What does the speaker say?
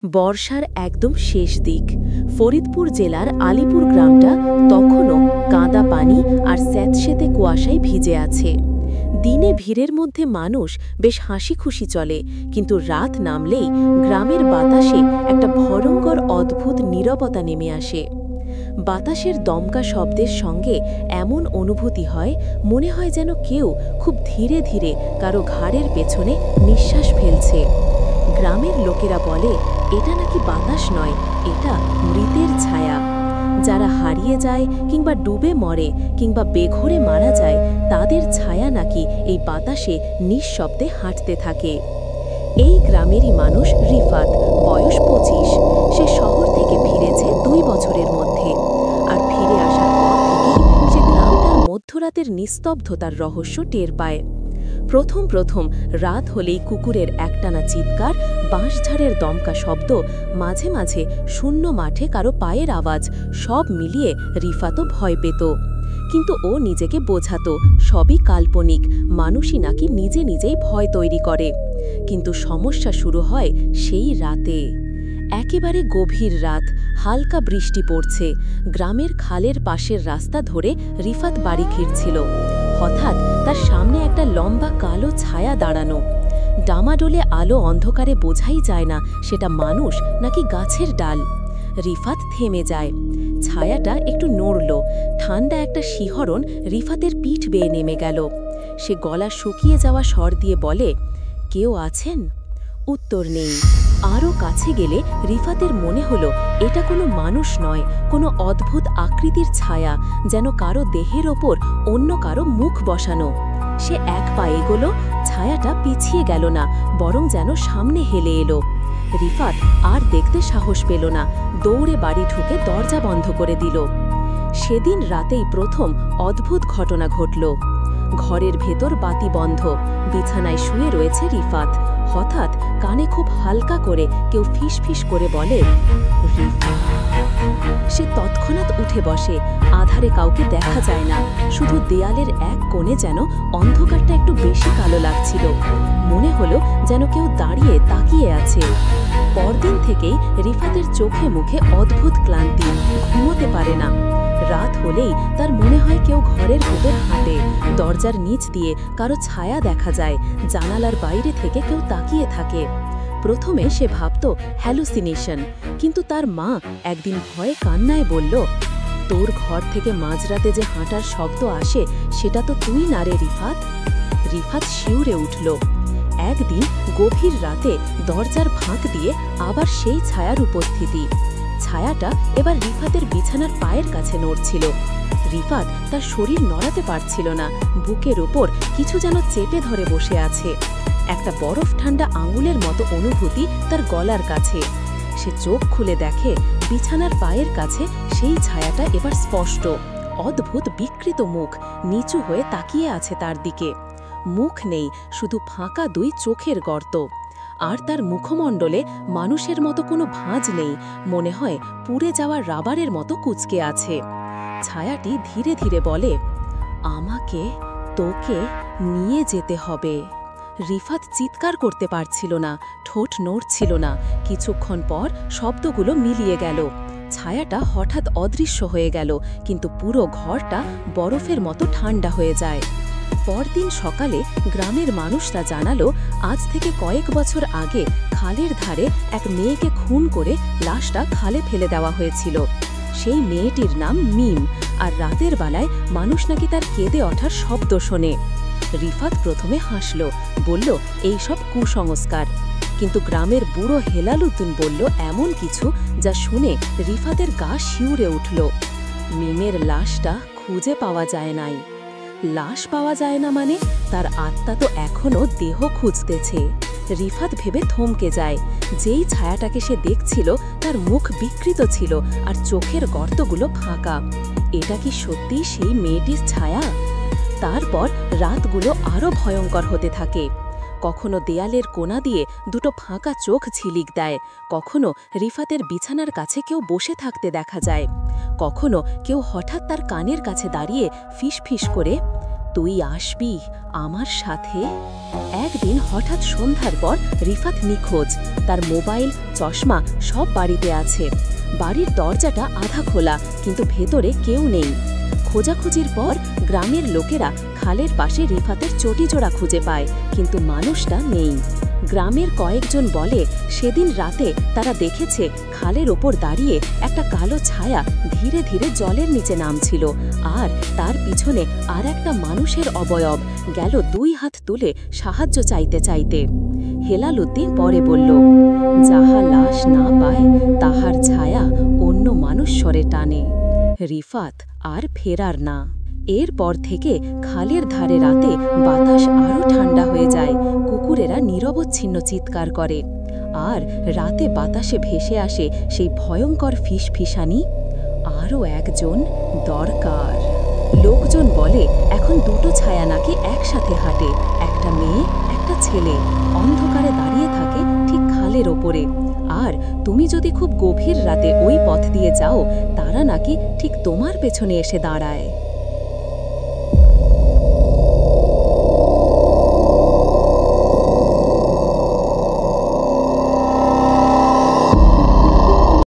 বর্ষার একদম শেষ দিক। ফরিদপুর জেলার আলীপুর গ্রামটা তখনও কাদা পানি আর স্যাঁতসেঁতে কুয়াশায় ভিজে আছে। দিনে ভিড়ের মধ্যে মানুষ বেশ হাসি খুশি চলে, কিন্তু রাত নামলেই গ্রামের বাতাসে একটা ভয়ঙ্কর অদ্ভুত নীরবতা নেমে আসে। বাতাসের দমকা শব্দের সঙ্গে এমন অনুভূতি হয়, মনে হয় যেন কেউ খুব ধীরে ধীরে কারো ঘাড়ের পেছনে নিঃশ্বাস ফেলছে। গ্রামের লোকেরা বলে এটা নাকি বাতাস নয়, এটা মৃতের ছায়া। যারা হারিয়ে যায় কিংবা ডুবে মরে কিংবা বেঘোরে মারা যায়, তাদের ছায়া নাকি এই বাতাসে নিঃশব্দে হাঁটতে থাকে। এই গ্রামেরই মানুষ রিফাত, বয়স ২৫। সে শহর থেকে ফিরেছে ২ বছরের মধ্যে। আর ফিরে আসার পর থেকেই সে গ্রামটার মধ্যরাতের নিস্তব্ধতার রহস্য টের পায়। প্রথম প্রথম রাত হলেই কুকুরের একটানা চিৎকার, বাঁশঝাড়ের দমকা শব্দ, মাঝে মাঝে শূন্য মাঠে কারো পায়ের আওয়াজ, সব মিলিয়ে রিফাতও ভয় পেত। কিন্তু ও নিজেকে বোঝাতো সবই কাল্পনিক, মানুষই নাকি নিজে নিজেই ভয় তৈরি করে। কিন্তু সমস্যা শুরু হয় সেই রাতে। একেবারে গভীর রাত, হালকা বৃষ্টি পড়ছে। গ্রামের খালের পাশের রাস্তা ধরে রিফাত বাড়ি ফিরছিল। হঠাৎ তার সামনে একটা লম্বা কালো ছায়া দাঁড়ানো। ডামাডোলে আলো অন্ধকারে বোঝাই যায় না সেটা মানুষ নাকি গাছের ডাল। রিফাত থেমে যায়। ছায়াটা একটু নড়ল। ঠান্ডা একটা শিহরণ রিফাতের পিঠ বেয়ে নেমে গেল। সে গলা শুকিয়ে যাওয়া স্বর দিয়ে বলে, কেউ আছেন? উত্তর নেই। আরও কাছে গেলে রিফাতের মনে হলো এটা কোনো মানুষ নয়, কোনো অদ্ভুত আকৃতির ছায়া, যেন কারো দেহের ওপর অন্য কারো মুখ বসানো। সে এক পা এগোলো, ছায়াটা পিছিয়ে গেল না, বরং যেন সামনে হেলে এলো। রিফাত আর দেখতে সাহস পেল না, দৌড়ে বাড়ি ঢুকে দরজা বন্ধ করে দিল। সেদিন রাতেই প্রথম অদ্ভুত ঘটনা ঘটল। ঘরের ভেতর বাতি বন্ধ, বিছানায় শুয়ে রয়েছে রিফাত। হঠাৎ কানে খুব হালকা করে কেউ ফিসফিস করে বলে, রিফাত। সে তৎক্ষণাৎ উঠে বসে। আধারে কাউকে দেখা যায় না, শুধু দেয়ালের এক কোণে যেন অন্ধকারটা একটু বেশি কালো লাগছিল। মনে হলো যেন কেউ দাঁড়িয়ে তাকিয়ে আছে। পরদিন থেকেই রিফাতের চোখে মুখে অদ্ভুত ক্লান্তি, ঘুমোতে পারে না। রাত হলেই তার মনে হয় কেউ ঘরের ভেতর হাঁটে, দরজার নিচ দিয়ে কারো ছায়া দেখা যায়, জানালার বাইরে থেকে কেউ তাকিয়ে থাকে। প্রথমে সে ভাবত হ্যালুসিনেশন, কিন্তু তার মা একদিন ভয়ে কান্নায় বলল, তোর ঘর থেকে মাঝরাতে যে হাঁটার শব্দ আসে সেটা তো তুই না রে রিফাত। রিফাত শিউরে উঠল। একদিন গভীর রাতে দরজার ফাঁক দিয়ে আবার সেই ছায়ার উপস্থিতি। ছায়াটা এবার রিফাতের বিছানার পায়ের কাছে নড়ছিল। রিফাত তার শরীর নড়াতে পারছিল না, বুকের ওপর কিছু যেন চেপে ধরে বসে আছে। একটা বরফ ঠান্ডা আঙুলের মতো অনুভূতি তার গলার কাছে। সে চোখ খুলে দেখে বিছানার পায়ের কাছে সেই ছায়াটা এবার স্পষ্ট। অদ্ভুত বিকৃত মুখ নিচু হয়ে তাকিয়ে আছে তার দিকে। মুখ নেই, শুধু ফাঁকা দুই চোখের গর্ত। আর তার মুখমণ্ডলে মানুষের মতো কোনো ভাঁজ নেই, মনে হয় পুড়ে যাওয়া রাবারের মতো কুঁচকে আছে। ছায়াটি ধীরে ধীরে বলে, আমাকে তোকে নিয়ে যেতে হবে। রিফাত চিৎকার করতে পারছিল না, ঠোঁট নড়ছিল না। কিছুক্ষণ পর শব্দগুলো মিলিয়ে গেল। ছায়াটা হঠাৎ অদৃশ্য হয়ে গেল, কিন্তু পুরো ঘরটা বরফের মতো ঠান্ডা হয়ে যায়। পরদিন সকালে গ্রামের মানুষরা জানালো, আজ থেকে কয়েক বছর আগে খালের ধারে এক মেয়েকে খুন করে লাশটা খালে ফেলে দেওয়া হয়েছিল। সেই মেয়েটির নাম মিম, আর রাতের বেলায় মানুষ নাকি তার কেঁদে ওঠার শব্দ শোনে। রিফাত প্রথমে হাসল, বলল এইসব কুসংস্কার। কিন্তু গ্রামের বুড়ো হেলালুদ্দিন বলল এমন কিছু যা শুনে রিফাতের গা শিউরে উঠল। মিমের লাশটা খুঁজে পাওয়া যায় নাই। লাশ পাওয়া যায় না মানে? তার আত্মা তো এখনো দেহ খুঁজতেছে। রিফাত ভেবে থমকে যায়। যেই ছায়াটাকে সে দেখছিল তার মুখ বিকৃত ছিল আর চোখের গর্তগুলো ফাঁকা। এটা কি সত্যি সেই মেয়েটির ছায়া? তারপর রাতগুলো আরও ভয়ঙ্কর হতে থাকে। কখনো দেয়ালের কোণা দিয়ে দুটো ফাঁকা চোখ ঝিলিক দেয়, কখনো রিফাতের বিছানার কাছে কেউ বসে থাকতে দেখা যায়, কখনো কেউ হঠাৎ তার কানের কাছে দাঁড়িয়ে ফিসফিস করে, তুই আসবি আমার সাথে? একদিন হঠাৎ সন্ধ্যার পর রিফাত নিখোঁজ। তার মোবাইল, চশমা সব বাড়িতে আছে। বাড়ির দরজাটা আধা খোলা, কিন্তু ভেতরে কেউ নেই। খোঁজাখুঁজির পর গ্রামের লোকেরা খালের পাশে রিফাতের চটিজোড়া খুঁজে পায়, কিন্তু মানুষটা নেই। গ্রামের কয়েকজন বলে সেদিন রাতে তারা দেখেছে খালের ওপর দাঁড়িয়ে একটা কালো ছায়া ধীরে ধীরে জলের নিচে নামছিল, আর তার পিছনে আর একটা মানুষের অবয়ব গেল 2 হাত তুলে সাহায্য চাইতে চাইতে। হেলালুদ্দিন পরে বলল, যাহা লাশ না পায় তাহার ছায়া অন্য মানুষ সরে টানে। রিফাত আর ফেরার না। এরপর থেকে খালের ধারে রাতে বাতাস আরও ঠান্ডা হয়ে যায়। কুকুরেরা নিরবচ্ছিন্ন চিৎকার করে, আর রাতে বাতাসে ভেসে আসে সেই ভয়ঙ্কর ফিসফিসানি, আরও একজন দরকার। লোকজন বলে এখন 2টো ছায়া নাকি একসাথে হাঁটে, একটা মেয়ে একটা ছেলে, অন্ধকারে দাঁড়িয়ে থাকে ঠিক খালের ওপরে। আর তুমি যদি খুব গভীর রাতে ওই পথ দিয়ে যাও, তারা নাকি ঠিক তোমার পেছনে এসে দাঁড়ায়।